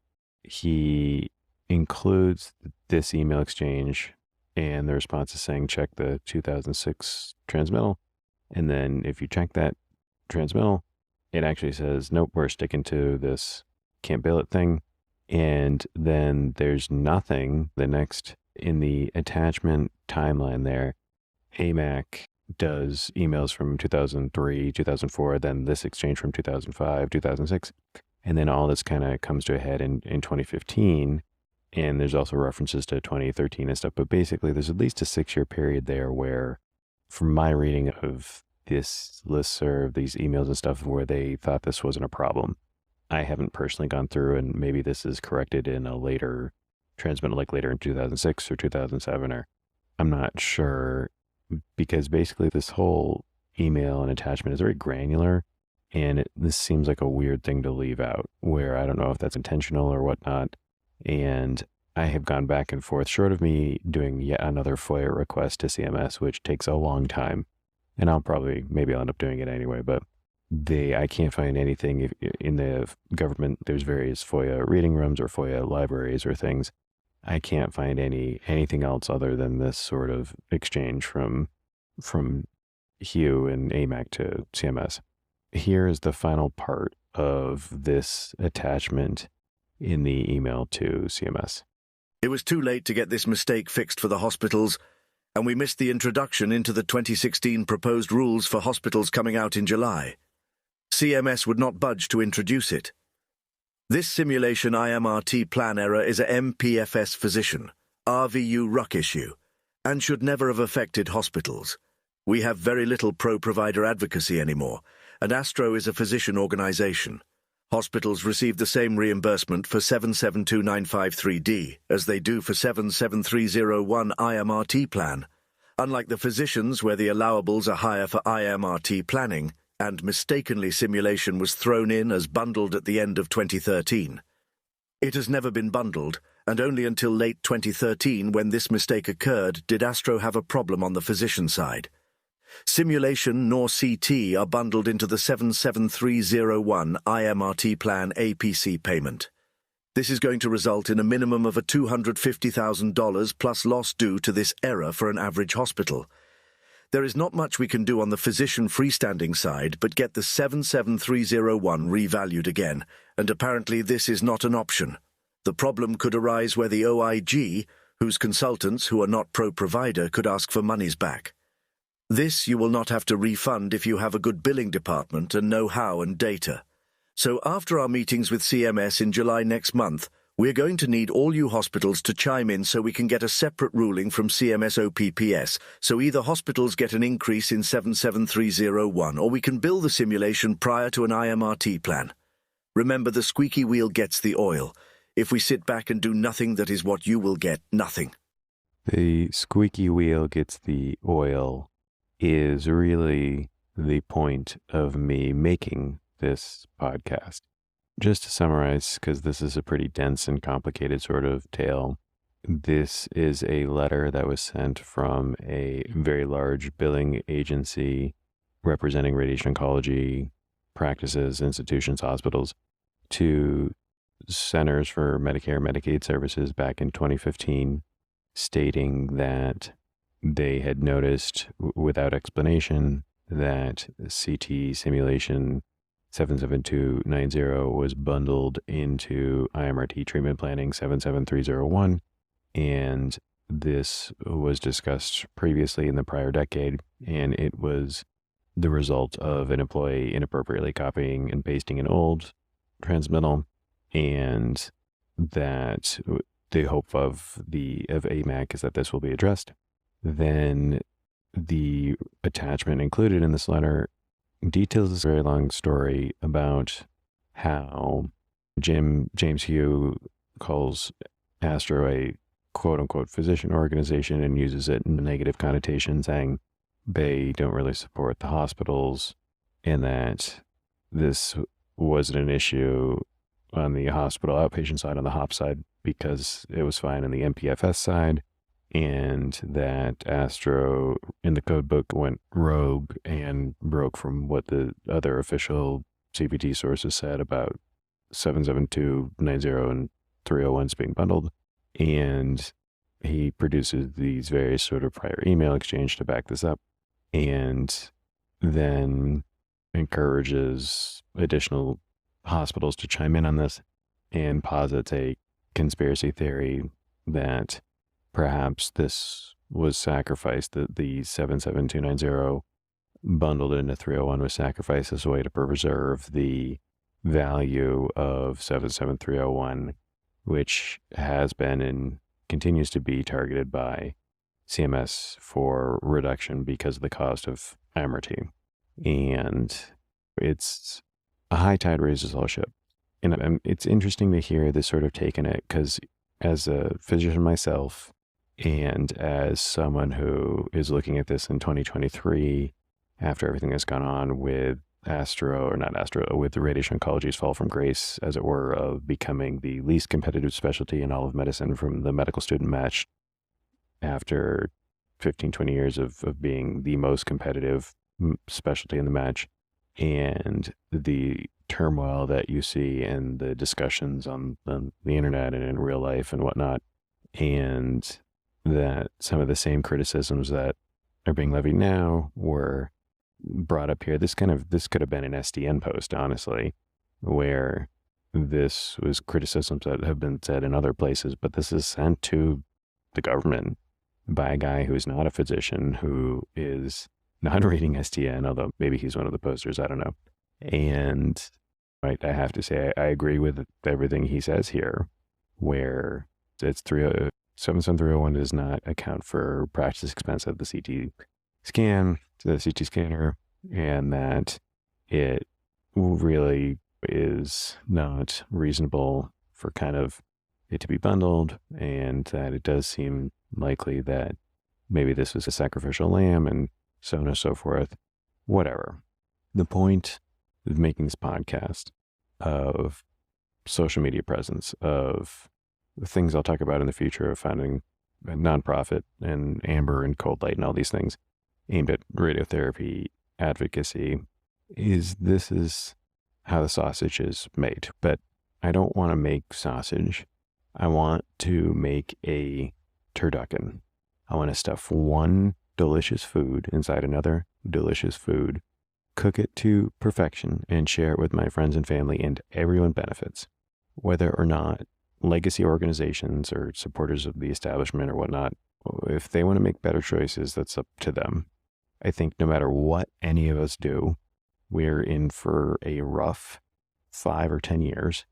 he includes this email exchange, and the response is saying, check the 2006 transmittal. And then if you check that transmittal, it actually says, nope, we're sticking to this can't bill it thing. And then there's nothing. The next in the attachment timeline there, AMAC does emails from 2003, 2004, then this exchange from 2005, 2006. And then all this kind of comes to a head in 2015. And there's also references to 2013 and stuff. But basically, there's at least a 6-year period there where, from my reading of this listserv, these emails and stuff, where they thought this wasn't a problem. I haven't personally gone through, and maybe this is corrected in a later transmittal, like later in 2006 or 2007, or I'm not sure, because basically this whole email and attachment is very granular, and this seems like a weird thing to leave out, where I don't know if that's intentional or whatnot. And I have gone back and forth, short of me doing yet another FOIA request to CMS, which takes a long time, and maybe I'll end up doing it anyway, but I can't find anything in the government. There's various FOIA reading rooms or FOIA libraries or things. I can't find anything else other than this sort of exchange from Hugh and AMAC to CMS. Here is the final part of this attachment in the email to CMS. It was too late to get this mistake fixed for the hospitals, and we missed the introduction into the 2016 proposed rules for hospitals coming out in July. CMS would not budge to introduce it. This simulation IMRT plan error is a MPFS physician, RVU RUC issue, and should never have affected hospitals. We have very little pro-provider advocacy anymore, and ASTRO is a physician organization. Hospitals receive the same reimbursement for 772953D as they do for 77301 IMRT plan. Unlike the physicians, where the allowables are higher for IMRT planning, and mistakenly simulation was thrown in as bundled at the end of 2013. It has never been bundled, and only until late 2013, when this mistake occurred, did ASTRO have a problem on the physician side. Simulation nor CT are bundled into the 77301 IMRT plan APC payment. This is going to result in a minimum of a $250,000 plus loss due to this error for an average hospital. There is not much we can do on the physician freestanding side but get the 77301 revalued again, and apparently this is not an option. The problem could arise where the OIG, whose consultants who are not pro-provider, could ask for monies back. This you will not have to refund if you have a good billing department and know-how and data. So after our meetings with CMS in July next month, We're going to need all you hospitals to chime in so we can get a separate ruling from CMS OPPS, so either hospitals get an increase in 77301 or we can bill the simulation prior to an IMRT plan. Remember, the squeaky wheel gets the oil. If we sit back and do nothing, that is what you will get, nothing. The squeaky wheel gets the oil is really the point of me making this podcast. Just to summarize, because this is a pretty dense and complicated sort of tale, this is a letter that was sent from a very large billing agency representing radiation oncology practices, institutions, hospitals, to Centers for Medicare and Medicaid Services back in 2015, stating that they had noticed without explanation that CT simulation 77290 was bundled into IMRT Treatment Planning 77301, and this was discussed previously in the prior decade, and it was the result of an employee inappropriately copying and pasting an old transmittal, and that the hope of AMAC is that this will be addressed. Then the attachment included in this letter details this very long story about how James Hugh calls Astro a quote-unquote physician organization and uses it in a negative connotation, saying they don't really support the hospitals and that this wasn't an issue on the hospital outpatient side, on the HOP side, because it was fine on the MPFS side, and that Astro in the code book went rogue and broke from what the other official CPT sources said about 77290 and 301s being bundled. And he produces these various sort of prior email exchange to back this up, and then encourages additional hospitals to chime in on this and posits a conspiracy theory that perhaps this was sacrificed, that the 77290 bundled into 301 was sacrificed as a way to preserve the value of 77301, which has been and continues to be targeted by CMS for reduction because of the cost of IMRT. And it's a high tide raises all ships. And it's interesting to hear this sort of take in it, because as a physician myself, and as someone who is looking at this in 2023, after everything that's gone on with with the radiation oncology's fall from grace, as it were, of becoming the least competitive specialty in all of medicine from the medical student match after 15, 20 years of being the most competitive specialty in the match, and the turmoil that you see in the discussions on the internet and in real life and whatnot, and that some of the same criticisms that are being levied now were brought up here. This could have been an SDN post, honestly, where this was criticisms that have been said in other places, but this is sent to the government by a guy who's not a physician, who is not reading SDN, although maybe he's one of the posters, I don't know. And I have to say, I agree with everything he says here, where it's 77301 does not account for practice expense of the CT scan, the CT scanner, and that it really is not reasonable for kind of it to be bundled, and that it does seem likely that maybe this was a sacrificial lamb and so on and so forth. Whatever. The point of making this podcast, of social media presence, of the things I'll talk about in the future, of founding a nonprofit and Amber and Cold Light and all these things aimed at radiotherapy advocacy, this is how the sausage is made. But I don't want to make sausage. I want to make a turducken. I want to stuff one delicious food inside another delicious food, cook it to perfection, and share it with my friends and family, and everyone benefits. Whether or not legacy organizations or supporters of the establishment or whatnot, if they want to make better choices, that's up to them. I think no matter what any of us do, we're in for a rough 5 or 10 years,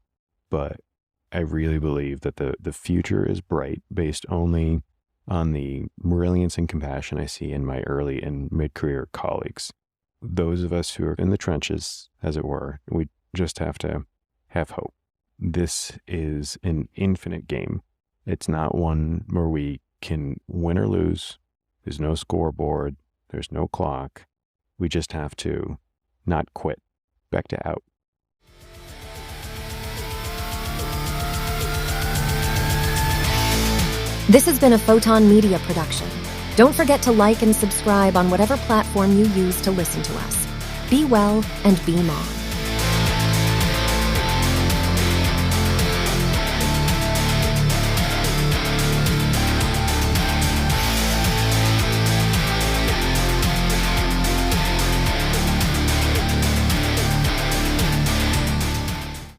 but I really believe that the future is bright based only on the brilliance and compassion I see in my early and mid-career colleagues. Those of us who are in the trenches, as it were, we just have to have hope. This is an infinite game. It's not one where we can win or lose. There's no scoreboard. There's no clock. We just have to not quit. Back to out. This has been a Photon Media production. Don't forget to like and subscribe on whatever platform you use to listen to us. Be well and beam on.